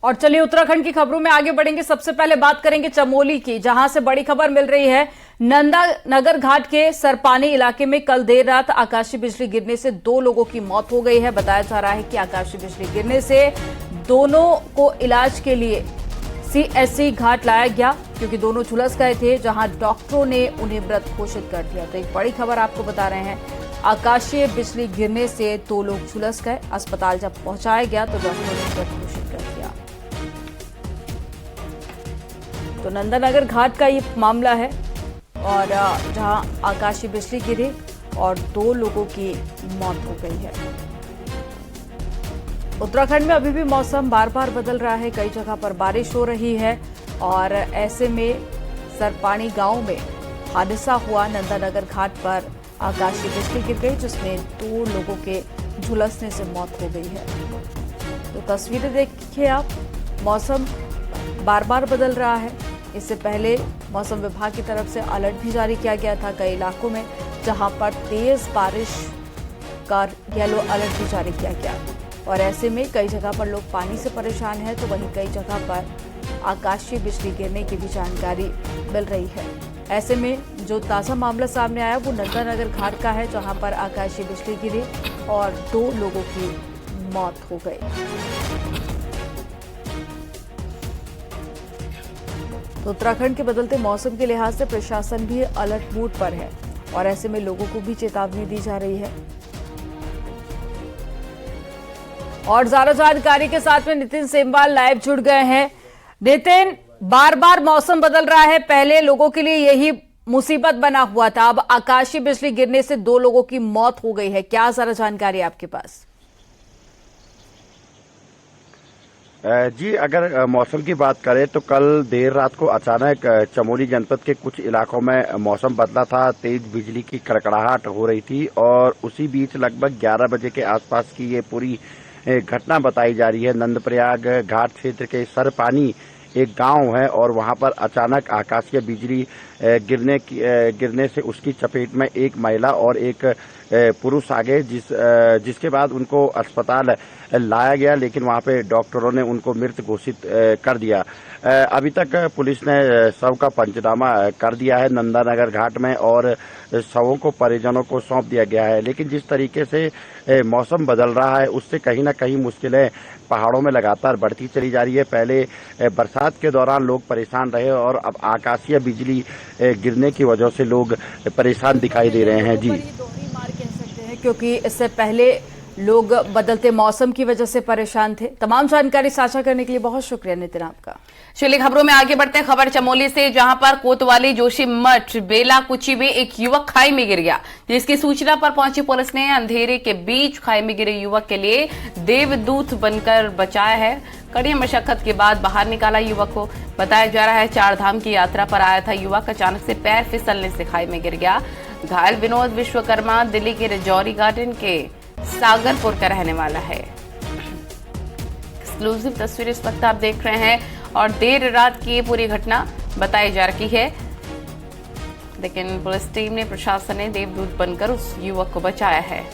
और चलिए उत्तराखंड की खबरों में आगे बढ़ेंगे। सबसे पहले बात करेंगे चमोली की, जहां से बड़ी खबर मिल रही है। नंदा नगर घाट के सरपानी इलाके में कल देर रात आकाशीय बिजली गिरने से 2 लोगों की मौत हो गई है। बताया जा रहा है कि आकाशीय बिजली गिरने से दोनों को इलाज के लिए सीएससी घाट लाया गया, क्योंकि दोनों झुलस गए थे, जहां डॉक्टरों ने उन्हें मृत घोषित कर दिया। तो एक बड़ी खबर आपको बता रहे हैं, आकाशीय बिजली गिरने से 2 लोग झुलस गए। अस्पताल जब पहुंचाया गया तो डॉक्टरों ने मृत घोषित कर दिया। तो नंदानगर घाट का ये मामला है, और जहां आकाशीय बिजली गिरी और 2 लोगों की मौत हो गई है। उत्तराखंड में अभी भी मौसम बार बार बदल रहा है, कई जगह पर बारिश हो रही है, और ऐसे में सरपानी गांव में हादसा हुआ। नंदानगर घाट पर आकाशीय बिजली गिर गई, जिसमें 2 लोगों के झुलसने से मौत हो गई है। तो तस्वीरें देखिए आप, मौसम बार बार बदल रहा है। इससे पहले मौसम विभाग की तरफ से अलर्ट भी जारी किया गया था कई इलाकों में, जहां पर तेज बारिश का येलो अलर्ट भी जारी किया गया। और ऐसे में कई जगह पर लोग पानी से परेशान हैं, तो वहीं कई जगह पर आकाशीय बिजली गिरने की भी जानकारी मिल रही है। ऐसे में जो ताज़ा मामला सामने आया वो नंदानगर घाट का है, जहां पर आकाशीय बिजली गिरी और 2 लोगों की मौत हो गई। तो उत्तराखंड के बदलते मौसम के लिहाज से प्रशासन भी अलर्ट मोड पर है, और ऐसे में लोगों को भी चेतावनी दी जा रही है। और ज्यादा जानकारी के साथ में नितिन सेमवाल लाइव जुड़ गए हैं। नितिन, बार बार मौसम बदल रहा है, पहले लोगों के लिए यही मुसीबत बना हुआ था, अब आकाशीय बिजली गिरने से 2 लोगों की मौत हो गई है। क्या ज्यादा जानकारी आपके पास? जी, अगर मौसम की बात करें तो कल देर रात को अचानक चमोली जनपद के कुछ इलाकों में मौसम बदला था। तेज बिजली की कड़कड़ाहट हो रही थी, और उसी बीच लगभग 11 बजे के आसपास की ये पूरी घटना बताई जा रही है। नंदप्रयाग घाट क्षेत्र के सरपानी एक गांव है, और वहां पर अचानक आकाशीय बिजली गिरने से उसकी चपेट में एक महिला और एक पुरुष आ गए, जिसके बाद उनको अस्पताल लाया गया, लेकिन वहां पे डॉक्टरों ने उनको मृत घोषित कर दिया। अभी तक पुलिस ने शव का पंचनामा कर दिया है नंदानगर घाट में, और शवों को परिजनों को सौंप दिया गया है। लेकिन जिस तरीके से मौसम बदल रहा है, उससे कहीं ना कहीं मुश्किलें पहाड़ों में लगातार बढ़ती चली जा रही है। पहले बरसात के दौरान लोग परेशान रहे, और अब आकाशीय बिजली गिरने की वजह से लोग परेशान दिखाई दे रहे हैं। जी, दोहरी मार कह सकते हैं, क्योंकि इससे पहले लोग बदलते मौसम की वजह से परेशान थे। तमाम जानकारी साझा करने के लिए बहुत शुक्रिया नितिन आपका। चलिए खबरों में आगे बढ़ते हैं। खबर चमोली से, जहां पर कोतवाली जोशी मठ बेलाकुची में एक युवक खाई में गिर गया, जिसकी सूचना पर पहुंची पुलिस ने अंधेरे के बीच खाई में गिरे युवक के लिए देवदूत बनकर बचाया है। कड़ी मशक्कत के बाद बाहर निकाला युवक को। बताया जा रहा है 4 धाम की यात्रा पर आया था युवक, अचानक से पैर फिसलने से खाई में गिर गया। घायल विनोद विश्वकर्मा दिल्ली के रजौरी गार्डन के सागरपुर का रहने वाला है। एक्सक्लूसिव तस्वीर इस वक्त आप देख रहे हैं, और देर रात की ये पूरी घटना बताई जा रही है, लेकिन पुलिस टीम ने, प्रशासन ने देवदूत बनकर उस युवक को बचाया है।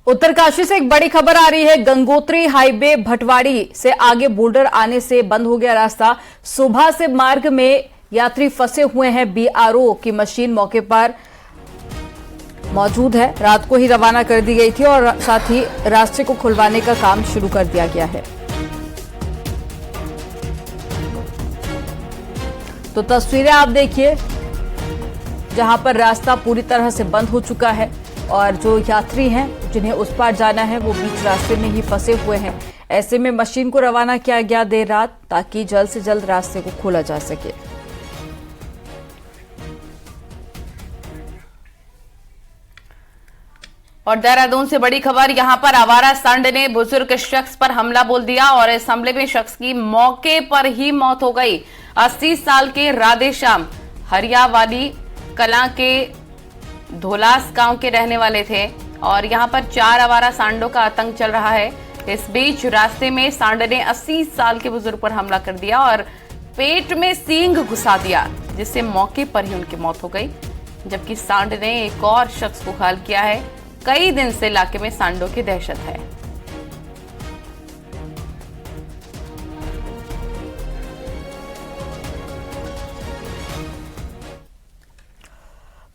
उत्तरकाशी से एक बड़ी खबर आ रही है। गंगोत्री हाईवे भटवाड़ी से आगे बोल्डर आने से बंद हो गया रास्ता। सुबह से मार्ग में यात्री फंसे हुए हैं। बीआरओ की मशीन मौके पर मौजूद है, रात को ही रवाना कर दी गई थी, और साथ ही रास्ते को खुलवाने का काम शुरू कर दिया गया है। तो तस्वीरें आप देखिए, जहां पर रास्ता पूरी तरह से बंद हो चुका है, और जो यात्री हैं जिन्हें उस पार जाना है वो बीच रास्ते में ही फंसे हुए हैं। ऐसे में मशीन को रवाना किया गया देर रात, ताकि जल्द से जल्द रास्ते को खोला जा सके। और देहरादून से बड़ी खबर, यहां पर आवारा सांड ने बुजुर्ग शख्स पर हमला बोल दिया, और इस हमले में शख्स की मौके पर ही मौत हो गई। 80 साल के राधेश्याम हरियावाली कला के धोलास गांव के रहने वाले थे, और यहां पर 4 आवारा सांडों का आतंक चल रहा है। इस बीच रास्ते में सांड ने 80 साल के बुजुर्ग पर हमला कर दिया और पेट में सींग घुसा दिया, जिससे मौके पर ही उनकी मौत हो गई। जबकि सांड ने एक और शख्स को घायल किया है। कई दिन से इलाके में सांडों की दहशत है।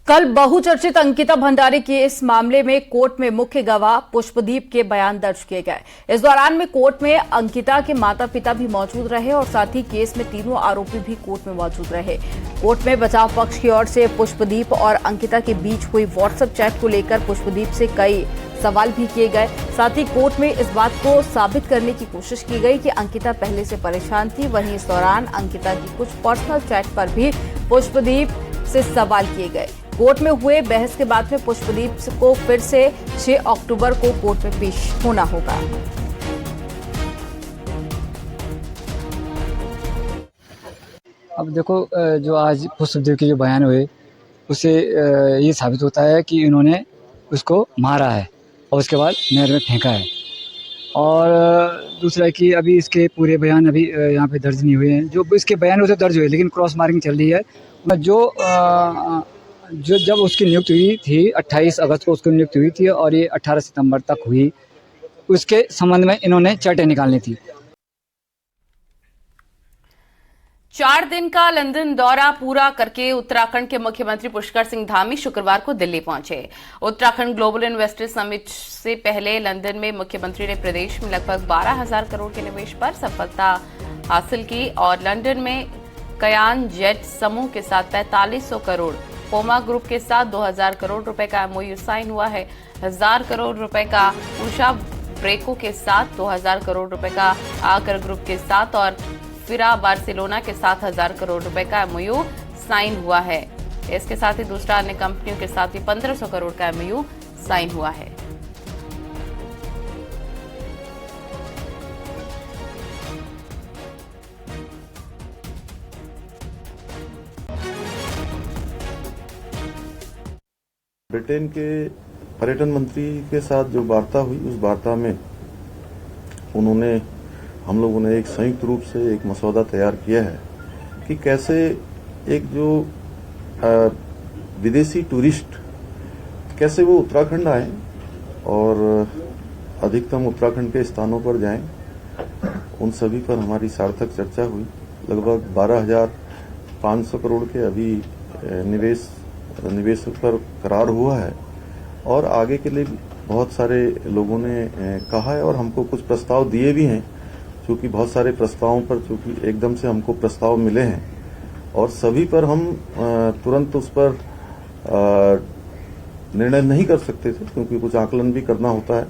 कल बहुचर्चित अंकिता भंडारी के इस मामले में कोर्ट में मुख्य गवाह पुष्पदीप के बयान दर्ज किए गए। इस दौरान में कोर्ट में अंकिता के माता पिता भी मौजूद रहे और साथ ही केस में तीनों आरोपी भी कोर्ट में मौजूद रहे। कोर्ट में बचाव पक्ष की ओर से पुष्पदीप और अंकिता के बीच हुई व्हाट्सएप चैट को लेकर पुष्पदीप से कई सवाल भी किए गए। साथ ही कोर्ट में इस बात को साबित करने की कोशिश की गई कि अंकिता पहले से परेशान थी। वहीं इस दौरान अंकिता की कुछ पर्सनल चैट पर भी पुष्पदीप से सवाल किए गए। कोर्ट में हुए बहस के बाद में पुष्पदीप को फिर से 6 अक्टूबर को कोर्ट में पेश होना होगा। अब देखो, जो आज पुष्पदीप के जो बयान हुए उससे ये साबित होता है कि इन्होंने उसको मारा है और उसके बाद नहर में फेंका है। और दूसरा कि अभी इसके पूरे बयान अभी यहाँ पे दर्ज नहीं हुए हैं। जो इसके बयान उसे दर्ज हुए लेकिन क्रॉस मार्किंग चल रही है। जो जब उसकी नियुक्ति हुई थी 28 अगस्त को उसकी नियुक्ति हुई थी और ये 18 सितंबर तक हुई, उसके संबंध में इन्होंने चार्टें निकालनी थी। 4 दिन का लंदन दौरा पूरा करके उत्तराखंड के मुख्यमंत्री पुष्कर सिंह धामी शुक्रवार को दिल्ली पहुंचे। उत्तराखंड ग्लोबल इन्वेस्टर समिट से पहले लंदन में मुख्यमंत्री ने प्रदेश में लगभग 12,000 करोड़ के निवेश पर सफलता हासिल की और लंदन में कयान जेट समूह के साथ 4500 करोड़, पोमा ग्रुप के साथ 2000 करोड़ रुपए का एमओयू साइन हुआ है। 1000 करोड़ रुपए का उषा ब्रेको के साथ, 2000 करोड़ रुपए का आकर ग्रुप के साथ और फिरा बार्सिलोना के साथ 1000 करोड़ रुपए का एमओयू साइन हुआ है। इसके साथ ही दूसरा अन्य कंपनियों के साथ भी 1500 करोड़ का एमओयू साइन हुआ है। ब्रिटेन के पर्यटन मंत्री के साथ जो वार्ता हुई, उस वार्ता में हम लोगों ने एक संयुक्त रूप से एक मसौदा तैयार किया है कि कैसे एक जो विदेशी टूरिस्ट कैसे वो उत्तराखंड आए और अधिकतम उत्तराखंड के स्थानों पर जाएं। उन सभी पर हमारी सार्थक चर्चा हुई। लगभग 12,500 करोड़ के अभी निवेश पर करार हुआ है और आगे के लिए बहुत सारे लोगों ने कहा है और हमको कुछ प्रस्ताव दिए भी हैं। चूंकि बहुत सारे प्रस्तावों पर चूंकि एकदम से हमको प्रस्ताव मिले हैं और सभी पर हम तुरंत उस पर निर्णय नहीं कर सकते थे, क्योंकि कुछ आकलन भी करना होता है।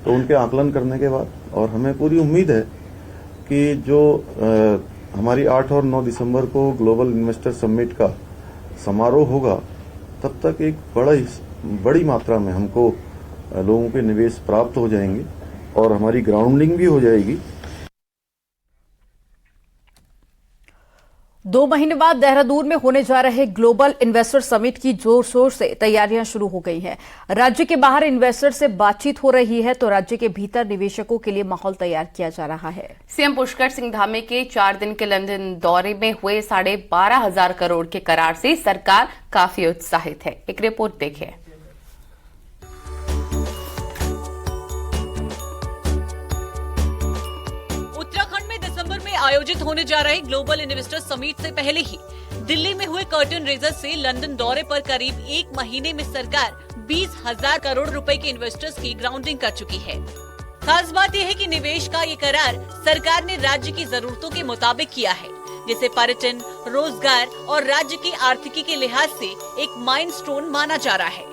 तो उनके आकलन करने के बाद और हमें पूरी उम्मीद है कि जो हमारी 8 और 9 दिसंबर को ग्लोबल इन्वेस्टर समिट का समारोह होगा, तब तक एक बड़ी मात्रा में हमको लोगों के निवेश प्राप्त हो जाएंगे और हमारी ग्राउंडिंग भी हो जाएगी। 2 महीने बाद देहरादून में होने जा रहे ग्लोबल इन्वेस्टर समिट की जोर शोर से तैयारियां शुरू हो गई हैं। राज्य के बाहर इन्वेस्टर से बातचीत हो रही है तो राज्य के भीतर निवेशकों के लिए माहौल तैयार किया जा रहा है। सीएम पुष्कर सिंह धामी के 4 दिन के लंदन दौरे में हुए 12,500 करोड़ के करार से सरकार काफी उत्साहित है। एक रिपोर्ट देखिए। आयोजित होने जा रहे ग्लोबल इन्वेस्टर समिट से पहले ही दिल्ली में हुए कर्टन रेजर से लंदन दौरे पर करीब 1 महीने में सरकार 20,000 करोड़ रुपए के इन्वेस्टर्स की ग्राउंडिंग कर चुकी है। खास बात यह है कि निवेश का ये करार सरकार ने राज्य की जरूरतों के मुताबिक किया है, जिसे पर्यटन, रोजगार और राज्य की आर्थिकी के लिहाज से एक माइलस्टोन माना जा रहा है।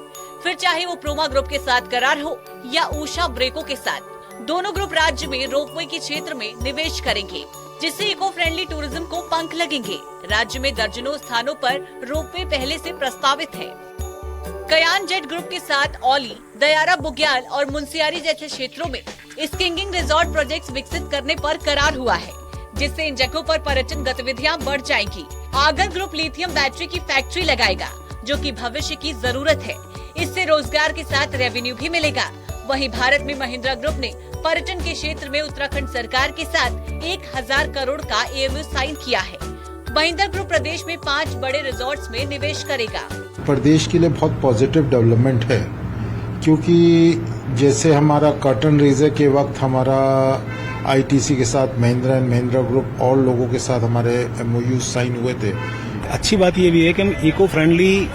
फिर चाहे वो प्रोमा ग्रुप के साथ करार हो या उषा ब्रेको के साथ, दोनों ग्रुप राज्य में रोपवे के क्षेत्र में निवेश करेंगे, जिससे इको फ्रेंडली टूरिज्म को पंख लगेंगे। राज्य में दर्जनों स्थानों पर रोपवे पहले से प्रस्तावित है। कयान जेट ग्रुप के साथ औली, दयारा बुग्याल और मुंसियारी जैसे क्षेत्रों में स्किंगिंग रिजॉर्ट प्रोजेक्ट्स विकसित करने पर करार हुआ है, जिससे इन जगहों पर पर्यटन गतिविधियां बढ़ जाएंगी। आगर ग्रुप लिथियम बैटरी की फैक्ट्री लगाएगा, जो कि भविष्य की जरूरत है। इससे रोजगार के साथ रेवेन्यू भी मिलेगा। वहीं भारत में महिंद्रा ग्रुप ने पर्यटन के क्षेत्र में उत्तराखंड सरकार के साथ 1,000 करोड़ का एमओयू साइन किया है। महिंद्रा ग्रुप प्रदेश में 5 बड़े रिजॉर्ट्स में निवेश करेगा। प्रदेश के लिए बहुत पॉजिटिव डेवलपमेंट है क्योंकि जैसे हमारा कर्टन रेजर के वक्त हमारा आईटीसी के साथ महिंद्रा एंड महिंद्रा ग्रुप और लोगों के साथ हमारे एमओयू साइन हुए थे। अच्छी बात ये भी है कि हम इको फ्रेंडली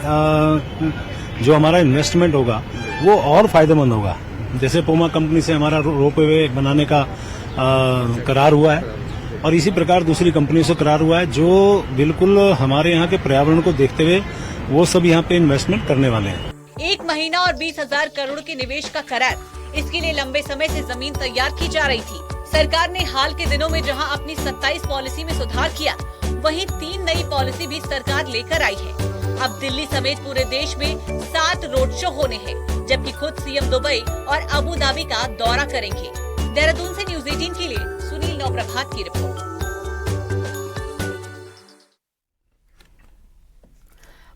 जो हमारा इन्वेस्टमेंट होगा वो और फायदेमंद होगा। जैसे पोमा कंपनी से हमारा रोपवे बनाने का करार हुआ है और इसी प्रकार दूसरी कंपनियों से करार हुआ है जो बिल्कुल हमारे यहाँ के पर्यावरण को देखते हुए वो सब यहाँ पे इन्वेस्टमेंट करने वाले हैं। 1 महीना और 20,000 करोड़ के निवेश का करार, इसके लिए लंबे समय से जमीन तैयार की जा रही थी। सरकार ने हाल के दिनों में जहां अपनी 27 पॉलिसी में सुधार किया, वहीं 3 नई पॉलिसी भी सरकार लेकर आई है। अब दिल्ली समेत पूरे देश में 7 रोड शो होने हैं, जबकि खुद सीएम दुबई और अबू धाबी का दौरा करेंगे। देहरादून से न्यूज 18 के लिए सुनील नवप्रभात की रिपोर्ट।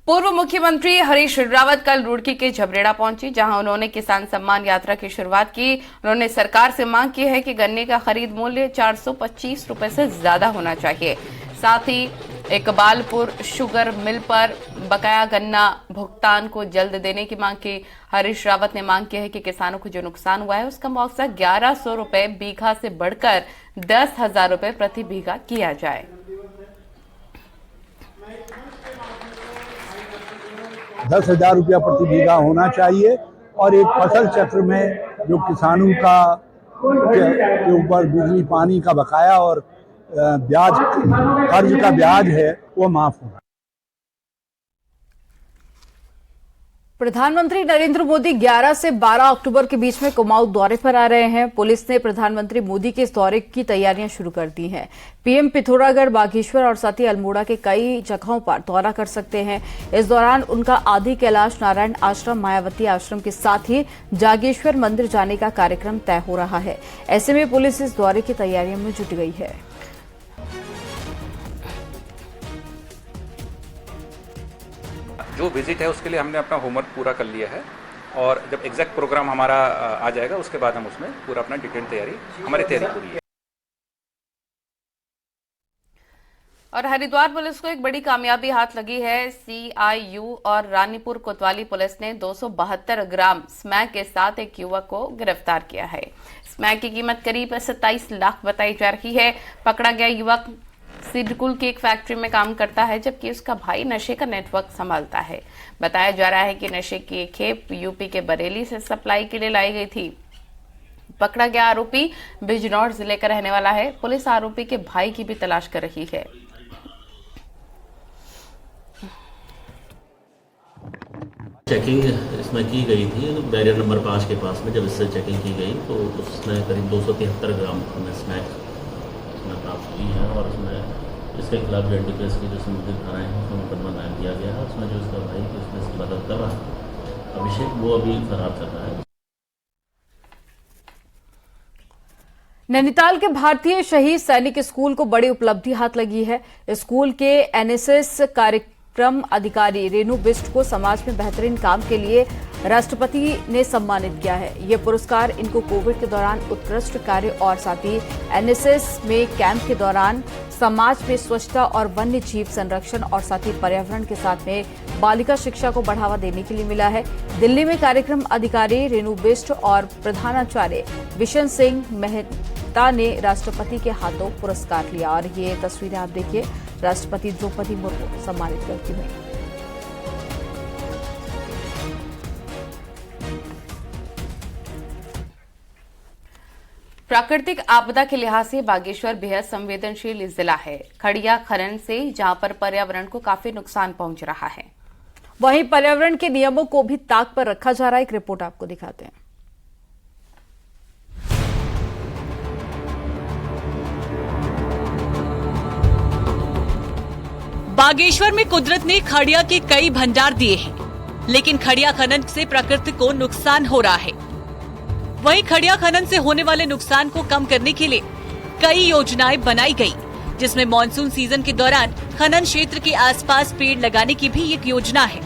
पूर्व मुख्यमंत्री हरीश रावत कल रुड़की के झबरेड़ा पहुंची, जहां उन्होंने किसान सम्मान यात्रा की शुरुआत की। उन्होंने सरकार से मांग की है कि गन्ने का खरीद मूल्य 425 रुपए से ज्यादा होना चाहिए। साथ ही इकबालपुर शुगर मिल पर बकाया गन्ना भुगतान को जल्द देने की मांग की। हरीश रावत ने मांग की है कि किसानों को जो नुकसान हुआ है उसका मुआवजा 1100 रुपए बीघा से बढ़कर 10,000 रुपए प्रति बीघा किया जाए। 10,000 रुपया प्रति बीघा होना चाहिए और एक फसल चक्र में जो किसानों का के ऊपर बिजली पानी का बकाया और ब्याज कर्ज का ब्याज है वो माफ होगा। प्रधानमंत्री नरेंद्र मोदी 11 से 12 अक्टूबर के बीच में कुमाऊं दौरे पर आ रहे हैं। पुलिस ने प्रधानमंत्री मोदी के इस दौरे की तैयारियां शुरू कर दी हैं। पीएम पिथौरागढ़, बागेश्वर और साथ ही अल्मोड़ा के कई जगहों पर दौरा कर सकते हैं। इस दौरान उनका आदि कैलाश नारायण आश्रम, मायावती आश्रम के साथ ही जागेश्वर मंदिर जाने का कार्यक्रम तय हो रहा है। ऐसे में पुलिस इस दौरे की तैयारियों में जुट गई है। जो विजिट है उसके लिए हमने अपना होमवर्क पूरा कर लिया है और जब एग्जैक्ट प्रोग्राम हमारा आ जाएगा उसके बाद हम उसमें पूरा अपना डिटेल हमारी तैयारी पूरी है। और हरिद्वार पुलिस को एक बड़ी कामयाबी हाथ लगी है। CIU और रानीपुर कोतवाली पुलिस ने 272 ग्राम स्मैक के साथ एक युवक को गिरफ्तार किया है। स्मैक की कीमत करीब 27 लाख बताई जा रही है। पकड़ा गया युवक सिडकुल की एक फैक्ट्री में काम करता है, जबकि उसका भाई नशे का नेटवर्क संभालता है। बताया जा रहा है कि नशे की एक खेप यूपी के बरेली से सप्लाई के लिए लाई गई थी। पकड़ा गया आरोपी बिजनौर जिले का रहने वाला है। पुलिस आरोपी के भाई की भी तलाश कर रही है। चेकिंग इसमें की गई थी बैरियर नंबर 5 के पास में। जब इससे चेकिंग की गई तो उसने करीब 273 ग्राम स्मैक प्राप्त की है और उसमें इसके खिलाफ जेडीपीएस की जो संबंधित धाराएं हैं उसमें मुकदमा दायर किया गया है। उसमें जो इसका भाई उसमें इसकी मदद कर रहा है अभिषेक, वो अभी फरार कर रहा है। नैनीताल के भारतीय शहीद सैनिक स्कूल को बड़ी उपलब्धि हाथ लगी है। स्कूल के एनएसएस कार्यक्रम अधिकारी रेणु बिष्ट को समाज में बेहतरीन काम के लिए राष्ट्रपति ने सम्मानित किया है। ये पुरस्कार इनको कोविड के दौरान उत्कृष्ट कार्य और साथ ही एनएसएस में कैंप के दौरान समाज में स्वच्छता और वन्य जीव संरक्षण और साथ ही पर्यावरण के साथ में बालिका शिक्षा को बढ़ावा देने के लिए मिला है। दिल्ली में कार्यक्रम अधिकारी रेणु बिष्ट और प्रधानाचार्य विशन सिंह मेहता ने राष्ट्रपति के हाथों पुरस्कार लिया और ये तस्वीरें आप देखिए, राष्ट्रपति द्रौपदी मुर्मू सम्मानित करती हुई। प्राकृतिक आपदा के लिहाज से बागेश्वर बेहद संवेदनशील जिला है। खड़िया खनन से जहां पर पर्यावरण को काफी नुकसान पहुंच रहा है, वहीं पर्यावरण के नियमों को भी ताक पर रखा जा रहा है। एक रिपोर्ट आपको दिखाते हैं। बागेश्वर में कुदरत ने खड़िया के कई भंडार दिए हैं, लेकिन खड़िया खनन से प्रकृति को नुकसान हो रहा है। वहीं खड़िया खनन से होने वाले नुकसान को कम करने के लिए कई योजनाएं बनाई गई, जिसमें मॉनसून सीजन के दौरान खनन क्षेत्र के आसपास पेड़ लगाने की भी एक योजना है।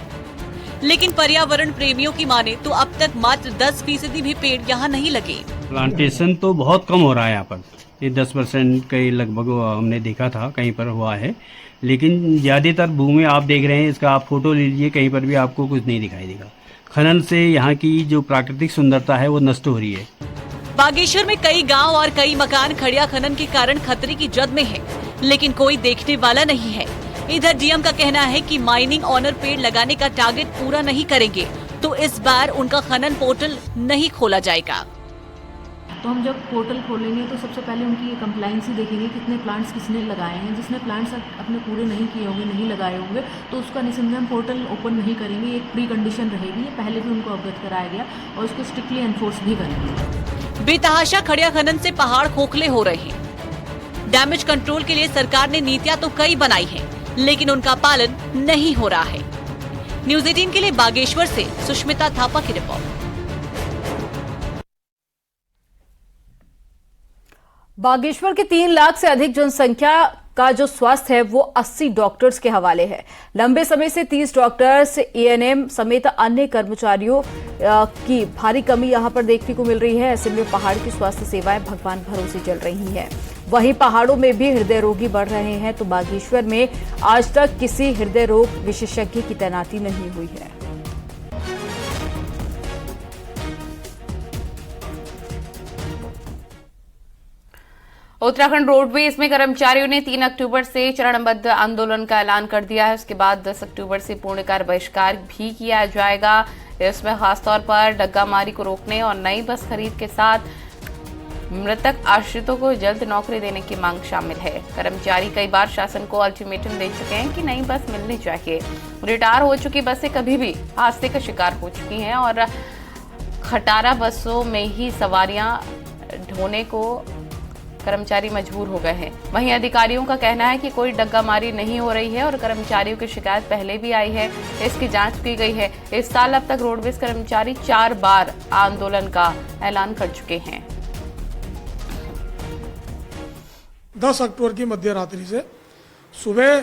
लेकिन पर्यावरण प्रेमियों की माने तो अब तक मात्र 10% भी पेड़ यहाँ नहीं लगे। प्लांटेशन तो बहुत कम हो रहा है यहाँ पर, ये 10% के लगभग हमने देखा था कहीं पर हुआ है, लेकिन ज्यादातर भूमि आप देख रहे हैं, इसका आप फोटो लीजिए, कहीं पर भी आपको कुछ नहीं दिखाई देगा। खनन से यहाँ की जो प्राकृतिक सुंदरता है वो नष्ट हो रही है। बागेश्वर में कई गांव और कई मकान खड़िया खनन के कारण खतरे की जद में है, लेकिन कोई देखने वाला नहीं है। इधर डीएम का कहना है कि माइनिंग ऑनर पेड़ लगाने का टारगेट पूरा नहीं करेंगे तो इस बार उनका खनन पोर्टल नहीं खोला जाएगा। तो हम जब पोर्टल खोलेंगे तो सबसे पहले उनकी ये कंप्लाइंस ही देखेंगे, कितने प्लांट्स किसने लगाए हैं। जिसने प्लांट्स अपने पूरे नहीं किए होंगे, नहीं लगाए होंगे, तो उसका निसंदेह हम पोर्टल ओपन नहीं करेंगे। एक प्री कंडीशन रहेगी, ये पहले भी उनको अवगत कराया गया और उसको स्ट्रिक्टली एनफोर्स भी करेंगे। बेतहाशा खड़िया खनन से पहाड़ खोखले हो रहे हैं। डैमेज कंट्रोल के लिए सरकार ने नीतियां तो कई बनाई हैं, लेकिन उनका पालन नहीं हो रहा है। न्यूज़ 18 के लिए बागेश्वर से सुष्मिता थापा की रिपोर्ट। बागेश्वर की 3 लाख से अधिक जनसंख्या का जो स्वास्थ्य है वो 80 डॉक्टर्स के हवाले है। लंबे समय से 30 डॉक्टर्स, एएनएम समेत अन्य कर्मचारियों की भारी कमी यहां पर देखने को मिल रही है। ऐसे में पहाड़ की स्वास्थ्य सेवाएं भगवान भरोसे चल रही हैं। वहीं पहाड़ों में भी हृदय रोगी बढ़ रहे हैं, तो बागेश्वर में आज तक किसी हृदय रोग विशेषज्ञ की तैनाती नहीं हुई है। उत्तराखंड रोडवेज में कर्मचारियों ने 3 अक्टूबर से चरणबद्ध आंदोलन का ऐलान कर दिया है। उसके बाद 10 अक्टूबर से पूर्णकालिक बहिष्कार भी किया जाएगा। इसमें खासतौर पर डग्गामारी को रोकने और नई बस खरीद के साथ मृतक आश्रितों को जल्द नौकरी देने की मांग शामिल है। कर्मचारी कई बार शासन को अल्टीमेटम दे चुके हैं कि नई बस मिलनी चाहिए। रिटायर हो चुकी बसें कभी भी हादसे का शिकार हो चुकी हैं और खटारा बसों में ही सवारियां ढोने को कर्मचारी मजबूर हो गए हैं। वहीं अधिकारियों का कहना है कि कोई डग्गामारी नहीं हो रही है और कर्मचारियों की शिकायत पहले भी आई है, इसकी जांच की गई है। इस साल अब तक रोडवेज कर्मचारी 4 बार आंदोलन का ऐलान कर चुके हैं। 10 अक्टूबर की मध्य रात्रि से सुबह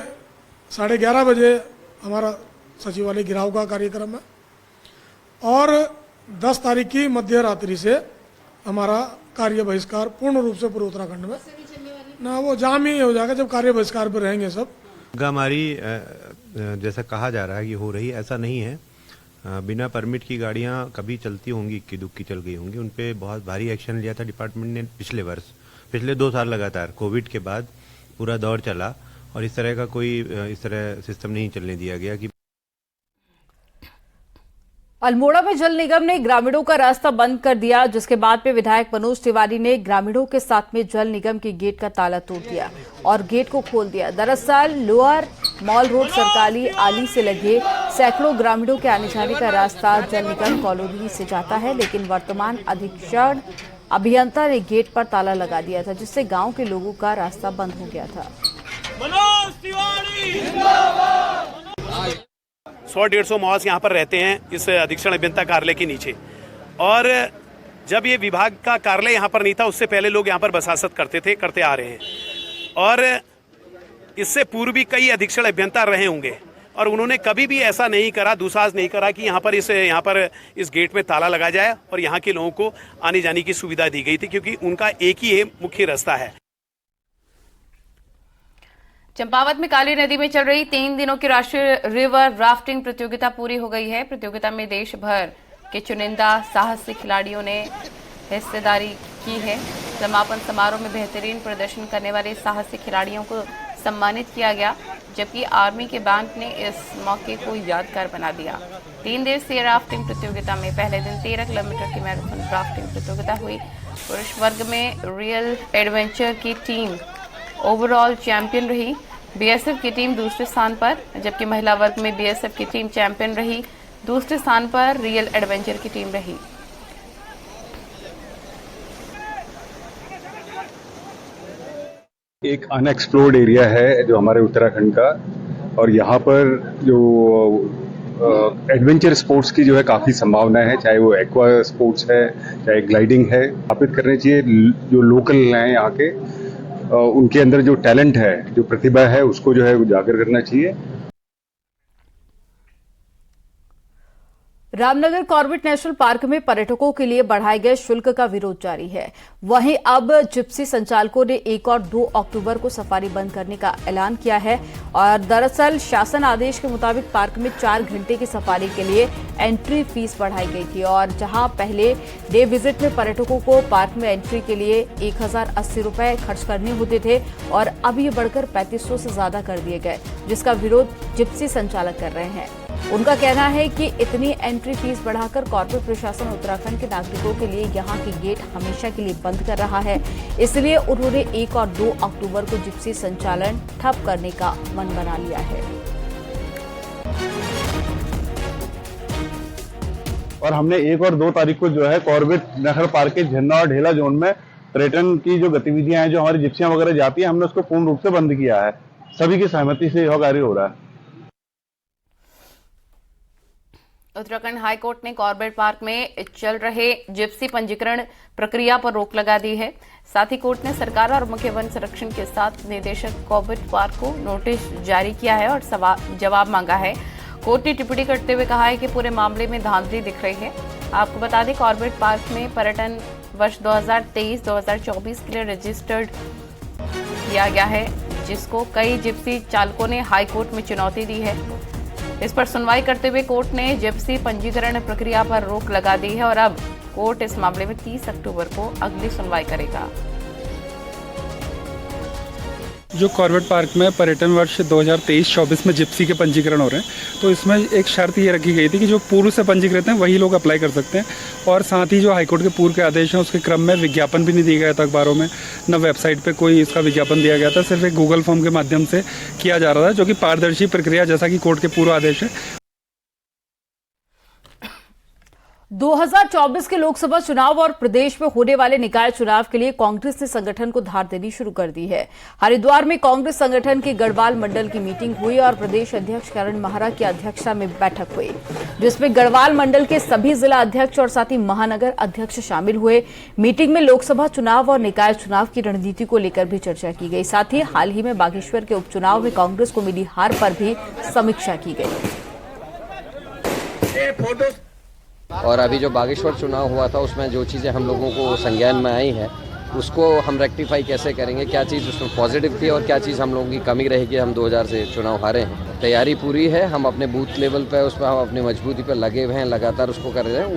11:30 बजे हमारा सचिवालय घिराव का कार्यक्रम है और 10 तारीख की मध्य रात्रि से हमारा कार्य बहिष्कार पूर्ण रूप से पूरे उत्तराखंड में ना वो जाम ही हो जाएगा जब कार्य बहिष्कार पर रहेंगे सब। डग्गामारी जैसा कहा जा रहा है कि हो रही, ऐसा नहीं है। बिना परमिट की गाड़ियां कभी चलती होंगी, इक्की दुक्की चल गई होंगी। उन पे बहुत भारी एक्शन लिया था डिपार्टमेंट ने पिछले वर्ष, पिछले 2 साल लगातार कोविड के बाद पूरा दौर चला और इस तरह का कोई इस तरह सिस्टम नहीं चलने दिया गया कि अल्मोड़ा में जल निगम ने ग्रामीणों का रास्ता बंद कर दिया, जिसके बाद में विधायक मनोज तिवारी ने ग्रामीणों के साथ में जल निगम के गेट का ताला तोड़ दिया और गेट को खोल दिया। दरअसल लोअर मॉल रोड सरकारी आली से लगे सैकड़ों ग्रामीणों के आने जाने का रास्ता जल निगम कॉलोनी से जाता है, लेकिन वर्तमान अधीक्षण अभियंता ने गेट पर ताला लगा दिया था, जिससे गाँव के लोगों का रास्ता बंद हो गया था। 100-150 मॉल्स यहाँ पर रहते हैं इस अधीक्षण अभियंता कार्यालय के नीचे, और जब ये विभाग का कार्यालय यहाँ पर नहीं था उससे पहले लोग यहाँ पर बसासत करते आ रहे हैं और इससे पूर्व भी कई अधीक्षण अभियंता रहे होंगे और उन्होंने कभी भी ऐसा नहीं करा, दुस्साहस नहीं करा कि यहाँ पर इस गेट में ताला लगा जाए और यहाँ के लोगों को आने जाने की सुविधा दी गई थी, क्योंकि उनका एक ही मुख्य रास्ता है। चंपावत में काली नदी में चल रही 3 दिनों की राष्ट्रीय रिवर राफ्टिंग प्रतियोगिता पूरी हो गई है। प्रतियोगिता में देश भर के चुनिंदा साहसिक खिलाड़ियों ने हिस्सेदारी की है। समापन समारोह में बेहतरीन प्रदर्शन करने वाले साहसिक खिलाड़ियों को सम्मानित किया गया, जबकि आर्मी के बैंड ने इस मौके को यादगार बना दिया। 3 दिवसीय राफ्टिंग प्रतियोगिता में पहले दिन 13 किलोमीटर की मैराथन राफ्टिंग प्रतियोगिता हुई। पुरुष वर्ग में रियल एडवेंचर की टीम ओवरऑल चैंपियन रही। बीएसएफ की टीम दूसरे स्थान पर, जबकि महिला वर्ग में बीएसएफ की टीम चैंपियन रही। दूसरे स्थान पर रियल एडवेंचर की टीम रही। एक अनएक्सप्लोर्ड एरिया है जो हमारे उत्तराखंड का, और यहाँ पर जो एडवेंचर स्पोर्ट्स की जो है काफ़ी संभावना है, चाहे वो एक्वा स्पोर्ट्स है, चाहे ग्लाइडिंग है। स्थापित करने चाहिए जो लोकल हैं यहाँ के, उनके अंदर जो टैलेंट है, जो प्रतिभा है, उसको जो है उजागर करना चाहिए। रामनगर कॉर्बेट नेशनल पार्क में पर्यटकों के लिए बढ़ाए गए शुल्क का विरोध जारी है। वहीं अब जिप्सी संचालकों ने 1 और 2 अक्टूबर को सफारी बंद करने का ऐलान किया है और दरअसल शासन आदेश के मुताबिक पार्क में 4 घंटे की सफारी के लिए एंट्री फीस बढ़ाई गई थी और जहां पहले डे विजिट में पर्यटकों को पार्क में एंट्री के लिए 1080 रुपए खर्च करने होते थे और अब ये बढ़कर 3500 से ज्यादा कर दिए गए, जिसका विरोध जिप्सी संचालक कर रहे हैं। उनका कहना है कि इतनी एंट्री फीस बढ़ाकर कॉर्पोरेट प्रशासन उत्तराखंड के नागरिकों के लिए यहां के गेट हमेशा के लिए बंद कर रहा है, इसलिए उन्होंने 1 और 2 अक्टूबर को जिप्सी संचालन ठप करने का मन बना लिया है। और हमने 1 और 2 तारीख को जो है कॉर्बेट नेशनल पार्क के झरना और ढेला जोन में पर्यटन की जो गतिविधियां हैं, जो हमारी जिप्सियां वगैरह जाती हैं, हमने उसको पूर्ण रूप से बंद किया है। सभी की सहमति से यह कार्य हो रहा है। उत्तराखंड हाईकोर्ट ने कॉर्बेट पार्क में चल रहे जिप्सी पंजीकरण प्रक्रिया पर रोक लगा दी है। साथ ही कोर्ट ने सरकार और मुख्य वन संरक्षण के साथ निदेशक कॉर्बेट पार्क को नोटिस जारी किया है और जवाब मांगा है। कोर्ट ने टिप्पणी करते हुए कहा है कि पूरे मामले में धांधली दिख रही है। आपको बता दें, कॉर्बेट पार्क में पर्यटन वर्ष 2023-2024 के लिए रजिस्टर्ड किया गया है, जिसको कई जिप्सी चालकों ने हाईकोर्ट में चुनौती दी है। इस पर सुनवाई करते हुए कोर्ट ने जिप्सी पंजीकरण प्रक्रिया पर रोक लगा दी है और अब कोर्ट इस मामले में 30 अक्टूबर को अगली सुनवाई करेगा। जो कॉर्बेट पार्क में पर्यटन वर्ष 2023-24 में जिप्सी के पंजीकरण हो रहे हैं, तो इसमें एक शर्त ये रखी गई थी कि जो पूर्व से पंजीकृत हैं वही लोग अप्लाई कर सकते हैं और साथ ही जो हाईकोर्ट के पूर्व के आदेश हैं उसके क्रम में विज्ञापन भी नहीं दिया गया था अखबारों में, न वेबसाइट पे कोई इसका विज्ञापन दिया गया था। सिर्फ एक गूगल फॉर्म के माध्यम से किया जा रहा था, जो कि पारदर्शी प्रक्रिया जैसा कि कोर्ट के पूर्व आदेश है। 2024 के लोकसभा चुनाव और प्रदेश में होने वाले निकाय चुनाव के लिए कांग्रेस ने संगठन को धार देनी शुरू कर दी है। हरिद्वार में कांग्रेस संगठन के गढ़वाल मंडल की मीटिंग हुई और प्रदेश अध्यक्ष करण माहरा की अध्यक्षता में बैठक हुई, जिसमें गढ़वाल मंडल के सभी जिला अध्यक्ष और साथ ही महानगर अध्यक्ष शामिल हुए। मीटिंग में लोकसभा चुनाव और निकाय चुनाव की रणनीति को लेकर भी चर्चा की गई। साथ ही हाल ही में बागेश्वर के उपचुनाव में कांग्रेस को मिली हार पर भी समीक्षा की गई। और अभी जो बागेश्वर चुनाव हुआ था उसमें जो चीज़ें हम लोगों को संज्ञान में आई हैं उसको हम रेक्टिफाई कैसे करेंगे, क्या चीज़ उसमें पॉजिटिव थी और क्या चीज़ हम लोगों की कमी रहेगी। हम 2000 से चुनाव हारे हैं, तैयारी पूरी है। हम अपने बूथ लेवल पे उसमें हम अपनी मजबूती पर लगे हुए हैं, लगातार उसको कर रहे हैं।